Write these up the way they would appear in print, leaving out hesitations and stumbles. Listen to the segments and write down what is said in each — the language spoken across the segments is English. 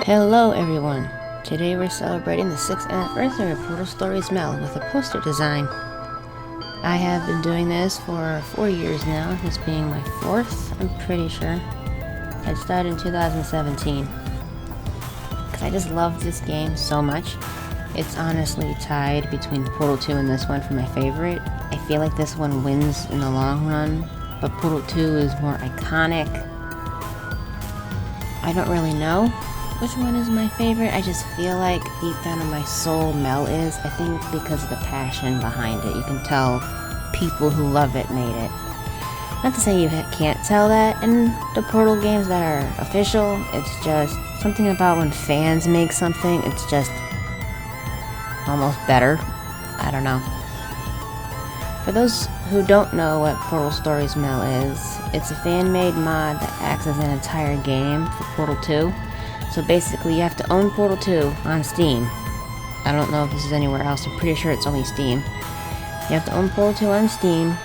Hello everyone! Today we're celebrating the 6th anniversary of Portal Storie's MEL with a poster design. I have been doing this for 4 years now, this being my 4th, I'm pretty sure. I started in 2017. Because I just love this game so much. It's honestly tied between Portal 2 and this one for my favorite. I feel like this one wins in the long run, but Portal 2 is more iconic. I don't really know which one is my favorite. I just feel like deep down in my soul MEL is. I think because of the passion behind it. You can tell people who love it made it. Not to say you can't tell that in the Portal games that are official. It's just something about when fans make something, it's just almost better. I don't know. For those who don't know what Portal Storie's MEL is, it's a fan-made mod that acts as an entire game for Portal 2. So basically you have to own Portal 2 on Steam. I don't know if this is anywhere else, I'm pretty sure it's only Steam. You have to own Portal 2 on Steam,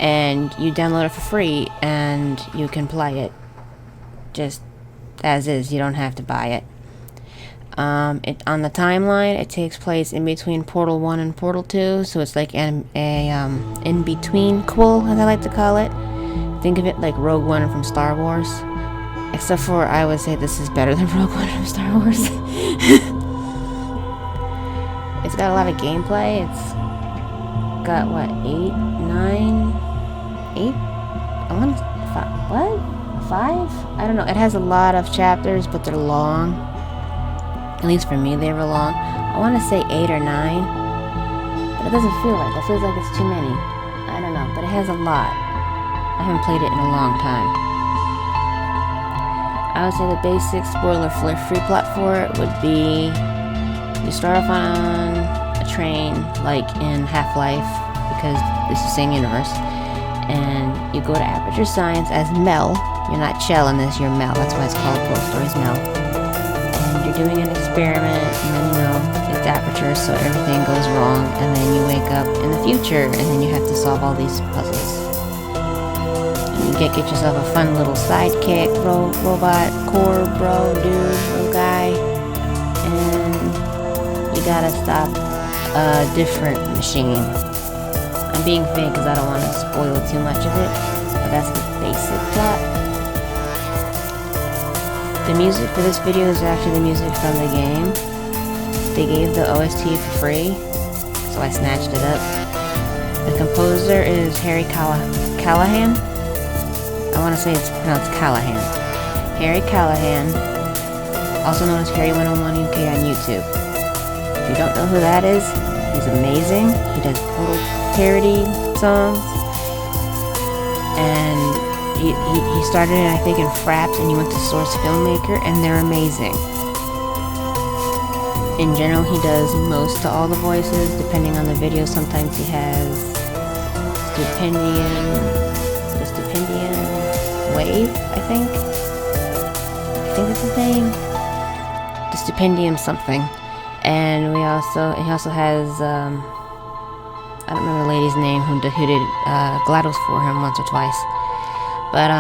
and you download it for free, and you can play it just as is, you don't have to buy it. On the timeline, it takes place in between Portal 1 and Portal 2, so it's like a in-between quel, as I like to call it. Think of it like Rogue One from Star Wars. Except for, I would say this is better than Rogue One from Star Wars. It's got a lot of gameplay. It's got, what, 8? I want 5. What? 5? I don't know. It has a lot of chapters, but they're long. At least for me, they were long. I want to say 8 or 9. But it doesn't feel like. It feels like it's too many. I don't know. But it has a lot. I haven't played it in a long time. I would say the basic spoiler-free plot for it would be you start off on a train, like in Half-Life, because it's the same universe, and you go to Aperture Science as MEL. You're not Chell in this, you're MEL. That's why it's called Portal Storie's MEL. And you're doing an experiment, and then it's Aperture, so everything goes wrong, and then you wake up in the future, and then you have to solve all these puzzles. Get yourself a fun little sidekick, robot, core, bro, dude, little guy, and you gotta stop a different machine. I'm being fake because I don't want to spoil too much of it, but that's the basic plot. The music for this video is actually the music from the game. They gave the OST for free, so I snatched it up. The composer is Harry Callahan. I want to say it's pronounced Callahan. Harry Callahan, also known as Harry101 UK on YouTube. If you don't know who that is, he's amazing. He does Portal parody songs. And he started it, I think, in Fraps, and he went to Source Filmmaker, and they're amazing. In general, he does most to all the voices, depending on the video. Sometimes he has Wave, I think that's his name. The Stipendium something. And he also has, I don't remember the lady's name who did GLaDOS for him once or twice. But,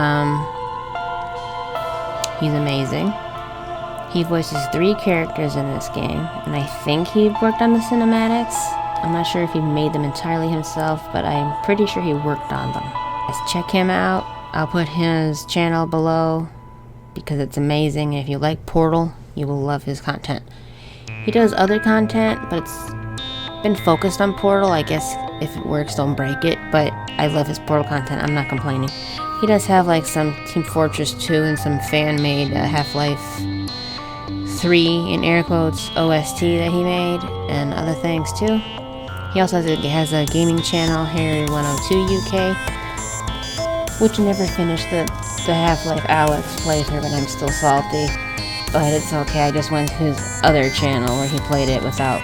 he's amazing. He voices 3 characters in this game, and I think he worked on the cinematics. I'm not sure if he made them entirely himself, but I'm pretty sure he worked on them. Let's check him out. I'll put his channel below because it's amazing. If you like Portal, you will love his content. He does other content, but it's been focused on Portal. I guess if it works, don't break it. But I love his Portal content. I'm not complaining. He does have like some Team Fortress 2 and some fan-made Half-Life 3 in air quotes OST that he made and other things too. He also has a gaming channel, Harry102 UK. Which never finished the Half-Life Alex playthrough, but I'm still salty. But it's okay, I just went to his other channel where he played it without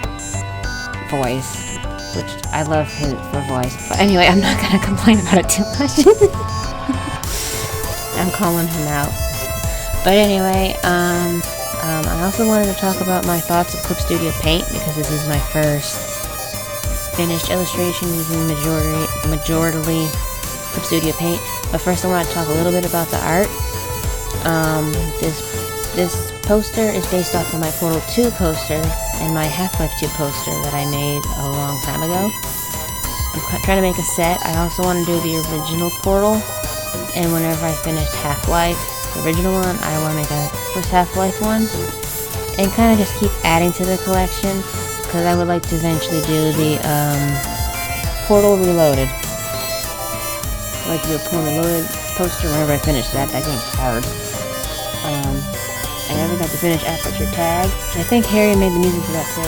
voice. Which, I love him for voice. But anyway, I'm not gonna complain about it too much. I'm calling him out. But anyway, I also wanted to talk about my thoughts of Clip Studio Paint, because this is my first finished illustration using majorly Clip Studio Paint. But first I want to talk a little bit about the art. This poster is based off of my Portal 2 poster and my Half-Life 2 poster that I made a long time ago. I'm trying to make a set. I also want to do the original Portal, and whenever I finish Half-Life, the original one, I want to make a first Half-Life one, and kind of just keep adding to the collection, because I would like to eventually do the Portal Reloaded. I'd like to do a Portal Reloaded poster whenever I finish that. That game's hard. I never got to finish Aperture Tag. I think Harry made the music for that too.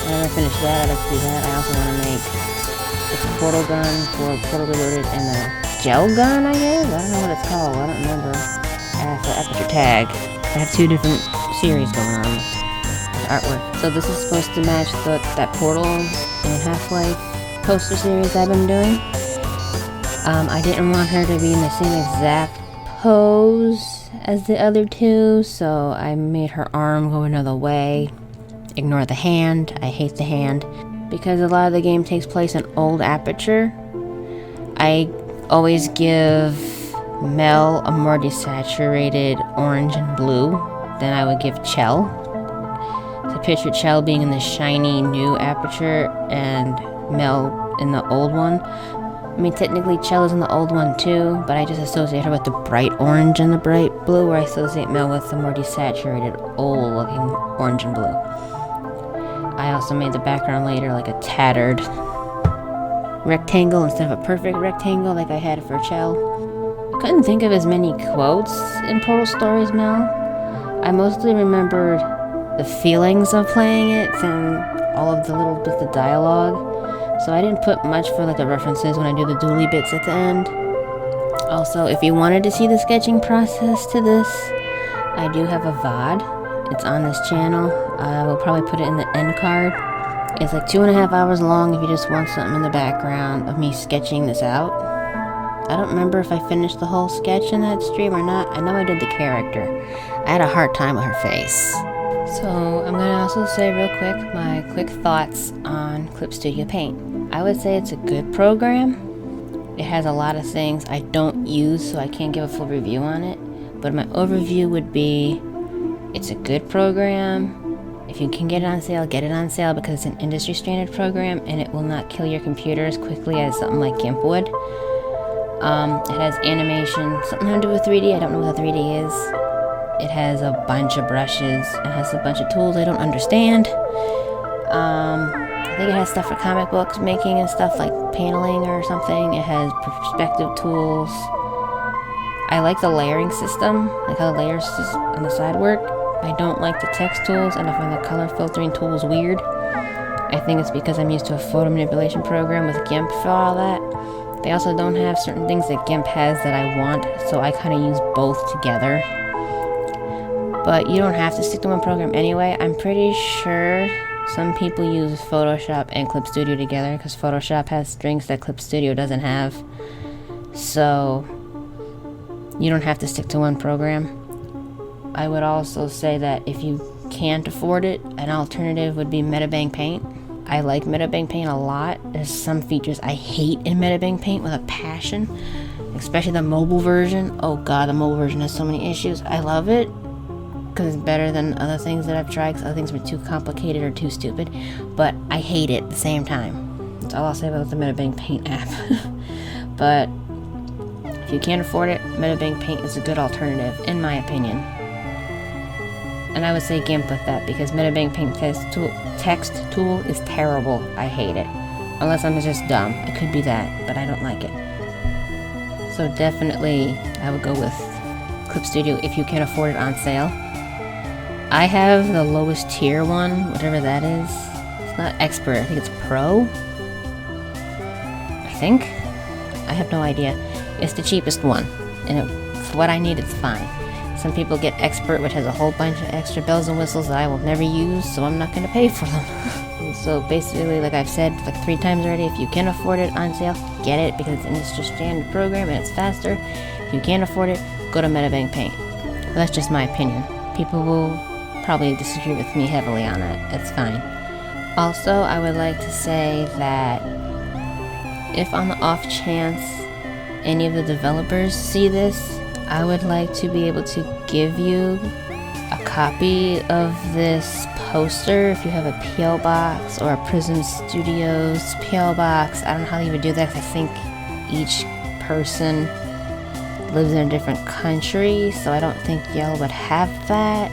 Whenever I finish that, I'd like to do that. I also want to make the portal gun for Portal Reloaded and the gel gun, I guess? I don't know what it's called. I don't remember. For Aperture Tag. I have two different series going on with artwork. So this is supposed to match that Portal and Half-Life poster series I've been doing. I didn't want her to be in the same exact pose as the other two, so I made her arm go another way. Ignore the hand. I hate the hand. Because a lot of the game takes place in old Aperture, I always give MEL a more desaturated orange and blue than I would give Chell. So picture Chell being in the shiny new Aperture and MEL in the old one. I mean, technically Chell is in the old one too, but I just associate her with the bright orange and the bright blue, where I associate MEL with the more desaturated, old-looking orange and blue. I also made the background later like a tattered rectangle instead of a perfect rectangle like I had for Chell. I couldn't think of as many quotes in Portal Stories MEL. I mostly remembered the feelings of playing it and all of the little bits of dialogue. So I didn't put much for like the references when I do the dually bits at the end. Also, if you wanted to see the sketching process to this, I do have a VOD. It's on this channel. I will probably put it in the end card. It's like 2.5 hours long if you just want something in the background of me sketching this out. I don't remember if I finished the whole sketch in that stream or not. I know I did the character. I had a hard time with her face. So I'm going to also say real quick my quick thoughts on Clip Studio Paint. I would say it's a good program. It has a lot of things I don't use, so I can't give a full review on it. But my overview would be, it's a good program. If you can get it on sale, get it on sale, because it's an industry standard program and it will not kill your computer as quickly as something like GIMP would. It has animation, something to do with 3D. I don't know what the 3D is. It has a bunch of brushes. It has a bunch of tools I don't understand. I think it has stuff for comic books making and stuff like paneling or something. It has perspective tools. I like the layering system, like how the layers on the side work. I don't like the text tools, and I find the color filtering tools weird. I think it's because I'm used to a photo manipulation program with GIMP for all that. They also don't have certain things that GIMP has that I want, so I kind of use both together. But you don't have to stick to one program anyway. I'm pretty sure some people use Photoshop and Clip Studio together, because Photoshop has strings that Clip Studio doesn't have. So you don't have to stick to one program. I would also say that if you can't afford it, an alternative would be Metabang Paint. I like Metabang Paint a lot. There's some features I hate in Metabang Paint with a passion, especially the mobile version. Oh god, the mobile version has so many issues. I love it because it's better than other things that I've tried, because other things were too complicated or too stupid, but I hate it at the same time. That's all I'll say about the Metabang Paint app. But if you can't afford it, Metabang Paint is a good alternative, in my opinion. And I would say GIMP with that, because Metabang Paint text tool is terrible. I hate it. Unless I'm just dumb. It could be that, but I don't like it. So definitely, I would go with Clip Studio if you can afford it on sale. I have the lowest tier one, whatever that is. It's not Expert, I think it's Pro. I think? I have no idea. It's the cheapest one, and for what I need, it's fine. Some people get Expert, which has a whole bunch of extra bells and whistles that I will never use, so I'm not going to pay for them. So basically, like I've said like 3 times already, if you can afford it on sale, get it, because it's an industry standard program and it's faster. If you can't afford it, go to Metabang Paint. But that's just my opinion. People will probably disagree with me heavily on that. It's fine. Also, I would like to say that if on the off chance any of the developers see this, I would like to be able to give you a copy of this poster if you have a P.O. box or a Prism Studios P.O. box. I don't know how you would do that because I think each person lives in a different country, so I don't think y'all would have that.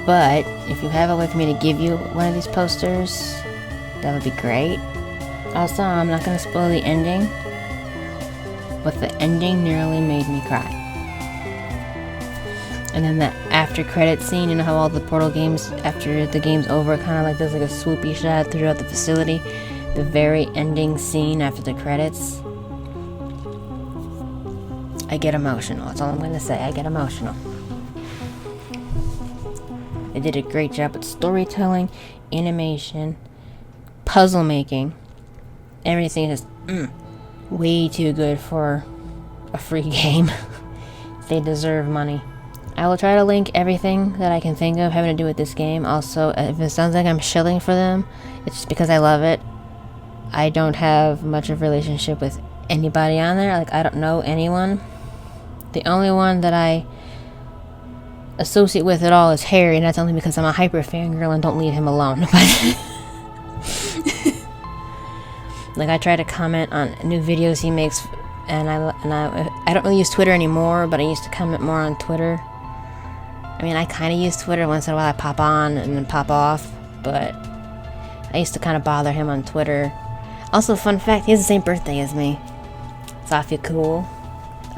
But if you have a way for me to give you one of these posters, that would be great. Also, I'm not going to spoil the ending, but the ending nearly made me cry. And then the after credit scene, you know how all the Portal games, after the game's over, kind of like does like a swoopy shot throughout the facility. The very ending scene after the credits, I get emotional. That's all I'm going to say. I get emotional. They did a great job with storytelling, animation, puzzle making. Everything is way too good for a free game. They deserve money. I will try to link everything that I can think of having to do with this game. Also, if it sounds like I'm shilling for them, it's just because I love it. I don't have much of a relationship with anybody on there. Like, I don't know anyone. The only one that I associate with at all is Harry, and that's only because I'm a hyper fangirl and don't leave him alone. Like, I try to comment on new videos he makes, and I don't really use Twitter anymore, but I used to comment more on Twitter. I mean, I kind of use Twitter once in a while. I pop on and then pop off, but I used to kind of bother him on Twitter. Also, fun fact, he has the same birthday as me, so I feel cool.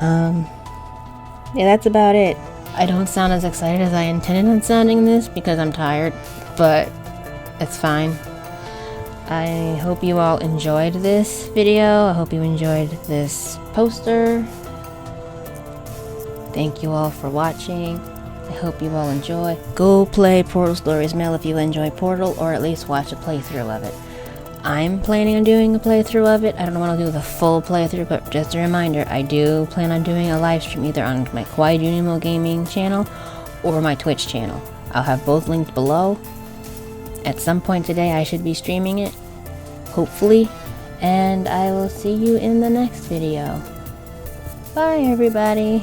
Yeah, that's about it. I don't sound as excited as I intended on sounding this because I'm tired, but it's fine. I hope you all enjoyed this video. I hope you enjoyed this poster. Thank you all for watching. I hope you all enjoy. Go play Portal Stories MEL if you enjoy Portal, or at least watch a playthrough of it. I'm planning on doing a playthrough of it. I don't know when I'll do the full playthrough, but just a reminder, I do plan on doing a live stream either on my Kawaii Junimo Gaming channel or my Twitch channel. I'll have both linked below. At some point today, I should be streaming it, hopefully, and I will see you in the next video. Bye, everybody.